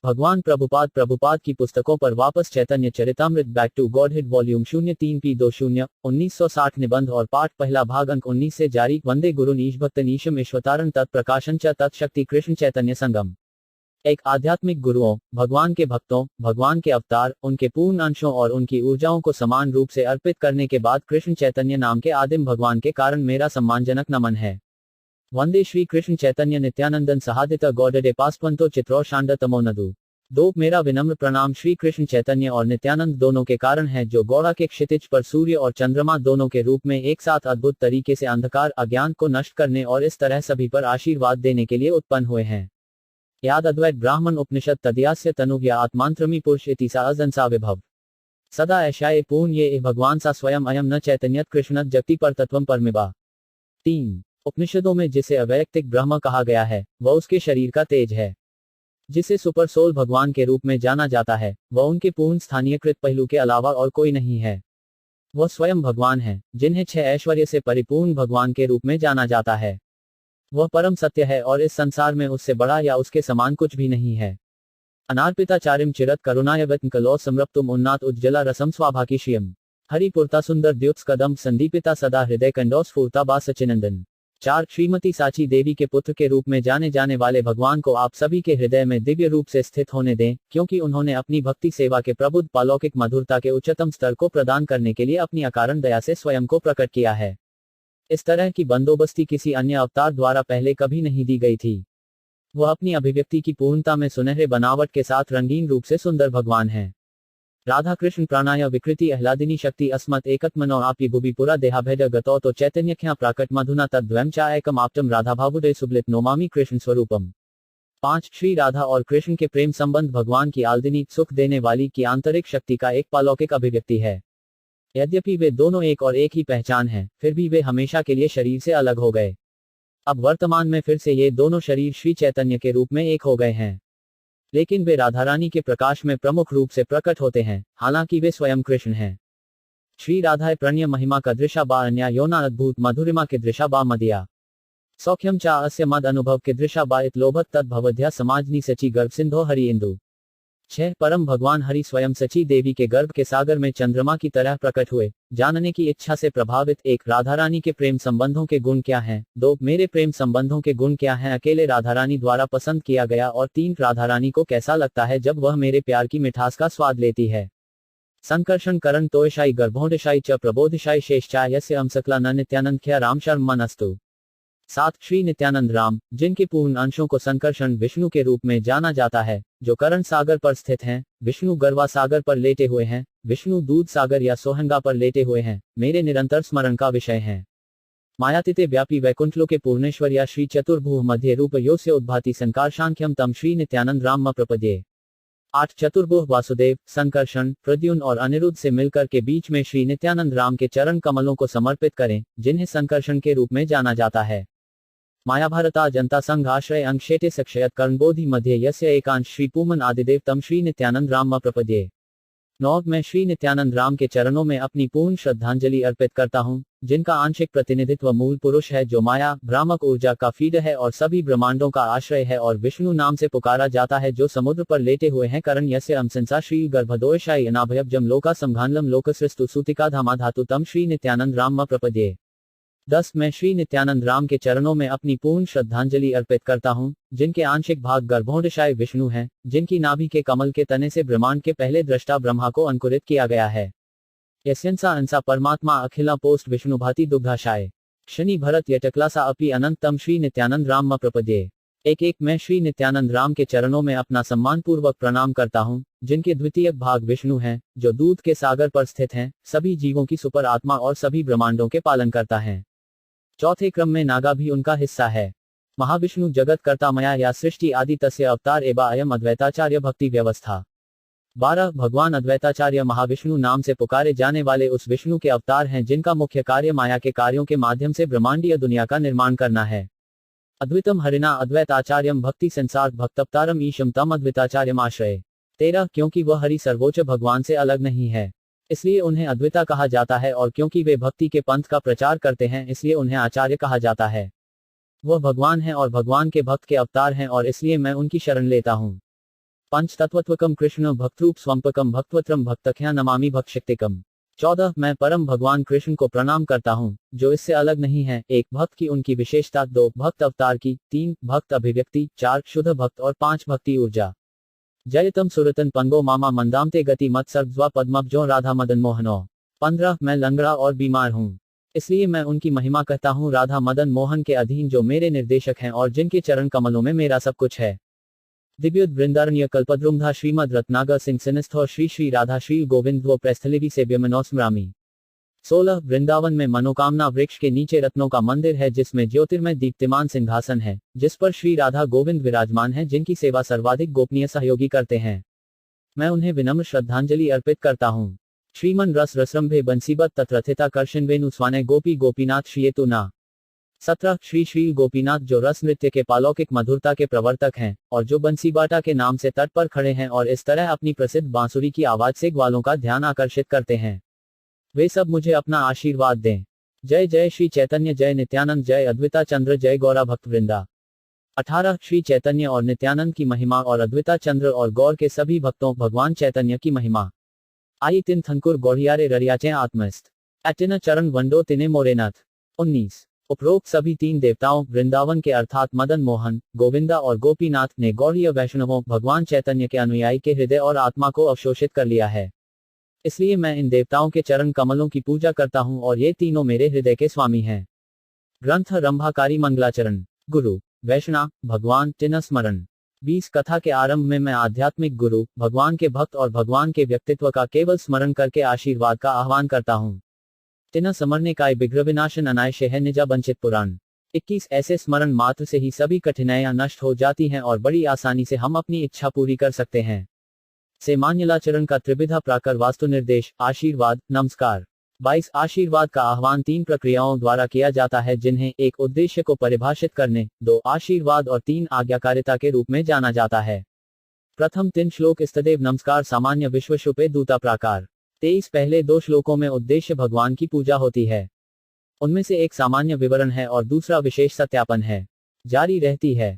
भगवान प्रभुपाद की पुस्तकों पर वापस Chaitanya Charitamrita back to Godhead volume 03p20 1960 निबंध और पाठ पहला भाग अंक 19 से जारी। वंदे गुरुन ईशभक्तनीशम ईश्वतारण तत्प्रकाशन च तत्शक्ति कृष्ण चैतन्य संगम। एक आध्यात्मिक गुरुओं, भगवान के भक्तों, भगवान के अवतार, उनके पूर्ण अंशों और उनकी ऊर्जाओं को समान रूप से अर्पित करने के बाद कृष्ण चैतन्य नाम के आदिम भगवान के कारण मेरा सम्मानजनक नमन है। वंदे श्री कृष्ण चैतन्य नित्यानंदन सहादित गौडडे पासपंतो चित्रो शांड तमो नदु। दो मेरा विनम्र प्रणाम श्री कृष्ण चैतन्य और नित्यानंद दोनों के कारण है, जो गौड़ा के क्षितिज पर सूर्य और चंद्रमा दोनों के रूप में एक साथ अद्भुत तरीके से अंधकार अज्ञान को नष्ट करने और इस तरह सभी पर आशीर्वाद देने के लिए उत्पन्न हुए हैं। याद अद्वैत ब्राह्मण उपनिषद तदयास्य तनुव्या आत्मांत्रमी पुरुष इति सा अजंसा विभव सदा ऐशाए पूर्ण ये भगवान सा स्वयं अयम न चैतन्यत कृष्णत जगति पर तत्वम परमिबा। 3 उपनिषदों में जिसे अवैयक्तिक ब्रह्म कहा गया है, वह उसके शरीर का तेज है। जिसे सुपर सोल भगवान के रूप में जाना जाता है, वह उनके पूर्ण स्थानीयकृत पहलू के अलावा और कोई नहीं है। वह स्वयं भगवान है, जिन्हें 6 ऐश्वर्य से परिपूर्ण भगवान के रूप में जाना जाता है। वह परम सत्य है और इस संसार में उससे बड़ा या उसके समान कुछ भी नहीं है। अनार्पिताचार्यम चिरत करुणायवत कलो समृप्तुम उन्नात उज्ज्वला रसम स्वाभाकिशियम हरिपुरता सुंदर द्युत्स कदम संदीपिता सदा हृदय कंडोस फूर्ता बा सचिनंदन। 4 श्रीमती साची देवी के पुत्र के रूप में जाने जाने वाले भगवान को आप सभी के हृदय में दिव्य रूप से स्थित होने दें, क्योंकि उन्होंने अपनी भक्ति सेवा के प्रबुद्ध पालौकिक मधुरता के उच्चतम स्तर को प्रदान करने के लिए अपनी अकारण दया से स्वयं को प्रकट किया है। इस तरह की बंदोबस्ती किसी अन्य अवतार द्वारा पहले कभी नहीं दी गई थी। वह अपनी अभिव्यक्ति की पूर्णता में सुनहरे बनावट के साथ रंगीन रूप से सुंदर भगवान है। राधा कृष्ण प्राणाय विकृति आह्लादिनी शक्ति अस्मत् एकत्मनो आपी भुवि पुरा देहाभेद गतो तो चैतन्यख्या प्राकट मधुना तद्वयं चा एकम आप्तम राधा भावुदय सुबलित नोमामि कृष्ण स्वरूपम। 5 श्री राधा और कृष्ण के प्रेम संबंध भगवान की आल्दिनी सुख देने वाली की आंतरिक शक्ति का एक पालौकिक अभिव्यक्ति है। यद्यपि वे दोनों एक और एक ही पहचान हैं, फिर भी वे हमेशा के लिए शरीर से अलग हो गए। अब वर्तमान में फिर से ये दोनों शरीर श्री चैतन्य के रूप में एक हो गए हैं, लेकिन वे राधारानी के प्रकाश में प्रमुख रूप से प्रकट होते हैं, हालांकि वे स्वयं कृष्ण हैं। श्री राधाय प्रणय महिमा का दृशा बा अन्या योना अद्भुत मधुरिमा के दृशा बा मदिया सौख्यम चा अस्य मद अनुभव के दृशा बा इत लोभत तद भवध्या समाजनी सची गर्भ सिंधो हरि इंदु। 6 परम भगवान हरि स्वयं सची देवी के गर्भ के सागर में चंद्रमा की तरह प्रकट हुए। जानने की इच्छा से प्रभावित 1 राधारानी के प्रेम संबंधों के गुण क्या हैं। 2 मेरे प्रेम संबंधों के गुण क्या हैं, अकेले राधारानी द्वारा पसंद किया गया। और 3 राधारानी को कैसा लगता है जब वह मेरे प्यार की मिठास का स्वाद लेती है। संकर्षण करण तोयशाई गर्भोंडशाई च प्रबोधशाई शेषचाय यस्य अंसकला न नित्यानंद ख्या राम शर्म मनस्तु। 7 श्री नित्यानंद राम, जिनके पूर्ण अंशों को संकर्षण विष्णु के रूप में जाना जाता है, जो करण सागर पर स्थित हैं। विष्णु गरवा सागर पर लेटे हुए हैं, विष्णु दूध सागर या सोहंगा पर लेटे हुए हैं, मेरे निरंतर स्मरण का विषय हैं। मायातीते व्यापी वैकुंठलों के पूर्णेश्वर्या श्री चतुर्भुव मध्य रूप यो से उद्भाति संकारशांख्यम तम श्री नित्यानंद राम प्रपद्ये। 8 चतुर्भुव वासुदेव, संकर्षण, प्रद्युम्न और अनिरुद्ध से मिलकर के बीच में श्री नित्यानंद राम के चरण कमलों को समर्पित करें, जिन्हें संकर्षण के रूप में जाना जाता है। मायाभारता जनता संघ आश्रय अंक्षेटे सक्षयत कर्णबोधि मध्य यस्य एकांश श्री पूमन आदिदेव तम श्री नित्यानंद राम प्रपद्ये। 9 मैं श्री नित्यानंद राम के चरणों में अपनी पूर्ण श्रद्धांजलि अर्पित करता हूँ, जिनका आंशिक प्रतिनिधित्व मूल पुरुष है, जो माया भ्रामक ऊर्जा का फीड है और सभी ब्रह्मांडों का आश्रय है, और विष्णु नाम से पुकारा जाता है, जो समुद्र पर लेटे हुए हैं। करण यस्य अमसंसा श्री गर्भदोषाई अनाभयब्जम लोका संभानलम लोकसृष्टु सूतिका धामा धातु तम श्री नित्यानंद राम प्रपद्ये। 10 मैं श्री नित्यानंद राम के चरणों में अपनी पूर्ण श्रद्धांजलि अर्पित करता हूँ, जिनके आंशिक भाग गर्भोंडशाय विष्णु हैं, जिनकी नाभि के कमल के तने से ब्रह्मांड के पहले दृष्टा ब्रह्मा को अंकुरित किया गया है। यस्यंसा अंसा परमात्मा अखिला पोस्ट विष्णु भाति दुग्धाशाय शनि भरत यटक्लासा अपि अनंत तम श्री नित्यानंद राम प्रपद्ये। 1 मैं श्री नित्यानंद राम के चरणों में अपना सम्मानपूर्वक प्रणाम करता हूँ, जिनके द्वितीय भाग विष्णु हैं, जो दूध के सागर पर स्थित हैं, सभी जीवों की सुपर आत्मा और सभी ब्रह्मांडों के पालन करता है। 4 क्रम में नागा भी उनका हिस्सा है। महाविष्णु जगत कर्ता मया या सृष्टि आदि तस्य अवतार एवं अयम अद्वैताचार्य भक्ति व्यवस्था। 12 भगवान अद्वैताचार्य महाविष्णु नाम से पुकारे जाने वाले उस विष्णु के अवतार हैं, जिनका मुख्य कार्य माया के कार्यों के माध्यम से ब्रह्मांडीय दुनिया का निर्माण करना है। अद्वितम हरिना अद्वैताचार्यम भक्ति संसार भक्तवतारम ईशम तम अद्वैताचार्यम आश्रय। 13 क्योंकि वह हरि सर्वोच्च भगवान से अलग नहीं है, इसलिए उन्हें अद्वैता कहा जाता है, और क्योंकि वे भक्ति के पंथ का प्रचार करते हैं, इसलिए उन्हें आचार्य कहा जाता है। वह भगवान हैं और भगवान के भक्त के अवतार हैं, और इसलिए मैं उनकी शरण लेता हूँ। पंचतत्वत्वकम कृष्ण भक्तरूप स्वंपकम भक्तवत्रम भक्तख्या नमामि भक्तशक्तिकम। 14 मैं परम भगवान कृष्ण को प्रणाम करता हूँ, जो इससे अलग नहीं है। 1 भक्त की उनकी विशेषता, 2 भक्त अवतार की, 3 भक्त अभिव्यक्ति, 4 शुद्ध भक्त और 5 भक्ति ऊर्जा। जयतम सुरतन पंगो मामा मंदामते गति मत सर्वज्वा पद्मब्जो राधा मदन मोहनो। 15 मैं लंगड़ा और बीमार हूँ, इसलिए मैं उनकी महिमा कहता हूँ, राधा मदन मोहन के अधीन जो मेरे निर्देशक हैं और जिनके चरण कमलों में मेरा सब कुछ है। दिव्युत वृंदारण्य कल्पद्रुमधा श्रीमद रत्नागर सिंह सिनिस्थो श्री श्री राधा श्री गोविंद वो प्रस्थलिवी से व्यमनोस्मरामी। 16 वृंदावन में मनोकामना वृक्ष के नीचे रत्नों का मंदिर है, जिसमें ज्योतिर्मय दीप्तिमान सिंहासन है, जिस पर श्री राधा गोविंद विराजमान है, जिनकी सेवा सर्वाधिक गोपनीय सहयोगी करते हैं। मैं उन्हें विनम्र श्रद्धांजलि अर्पित करता हूँ। श्रीमन रस रसरंभे बंसीबत तत्रथिता कर्षण वेणु स्वाने गोपी गोपीनाथ श्रीयेतु ना। 17 श्री श्री गोपीनाथ जो रस नृत्य के पालौकिक मधुरता के प्रवर्तक हैं और जो बंसीबाटा के नाम से तट पर खड़े हैं और इस तरह अपनी प्रसिद्ध बांसुरी की आवाज से ग्वालों का ध्यान आकर्षित करते हैं, वे सब मुझे अपना आशीर्वाद दें। जय जय श्री चैतन्य, जय नित्यानंद, जय अद्विता चंद्र, जय गौरा भक्त वृंदा। 18 श्री चैतन्य और नित्यानंद की महिमा और अद्विता चंद्र और गौर के सभी भक्तों भगवान चैतन्य की महिमा। आई तिन थनकुर गौड़ियारे ररियाचे आत्मस्त एटिन चरण वंडो तिने मोरेनाथ। 19 उपरोक्त सभी 3 देवताओं वृंदावन के अर्थात मदन मोहन, गोविंदा और गोपीनाथ ने गौड़ीय वैष्णवों भगवान चैतन्य के अनुयायी के हृदय और आत्मा को अवशोषित कर लिया है। इसलिए मैं इन देवताओं के चरण कमलों की पूजा करता हूँ और ये तीनों मेरे हृदय के स्वामी हैं। ग्रंथ रंभाकारी मंगलाचरण। गुरु वैष्णव भगवान तिन स्मरण। 20 कथा के आरंभ में मैं आध्यात्मिक गुरु भगवान के भक्त और भगवान के व्यक्तित्व का केवल स्मरण करके आशीर्वाद का आह्वान करता हूँ। तिन समरने काय विघ्न विनाशन अनायशे है निजा बंचित पुराण। 21 ऐसे स्मरण मात्र से ही सभी कठिनाइयां नष्ट हो जाती हैं और बड़ी आसानी से हम अपनी इच्छा पूरी कर सकते हैं। से मान्यलाचरण का त्रिविधा प्राकर वास्तु निर्देश आशीर्वाद नमस्कार। 22 आशीर्वाद का आह्वान 3 प्रक्रियाओं द्वारा किया जाता है, जिन्हें 1 उद्देश्य को परिभाषित करने, 2 आशीर्वाद और 3 आज्ञाकारिता के रूप में जाना जाता है। प्रथम 3 श्लोक स्तदेव नमस्कार सामान्य विश्वशुपे दूता प्राकार। 23 पहले 2 श्लोकों में उद्देश्य भगवान की पूजा होती है। उनमें से एक सामान्य विवरण है और दूसरा विशेष सत्यापन है। जारी रहती है।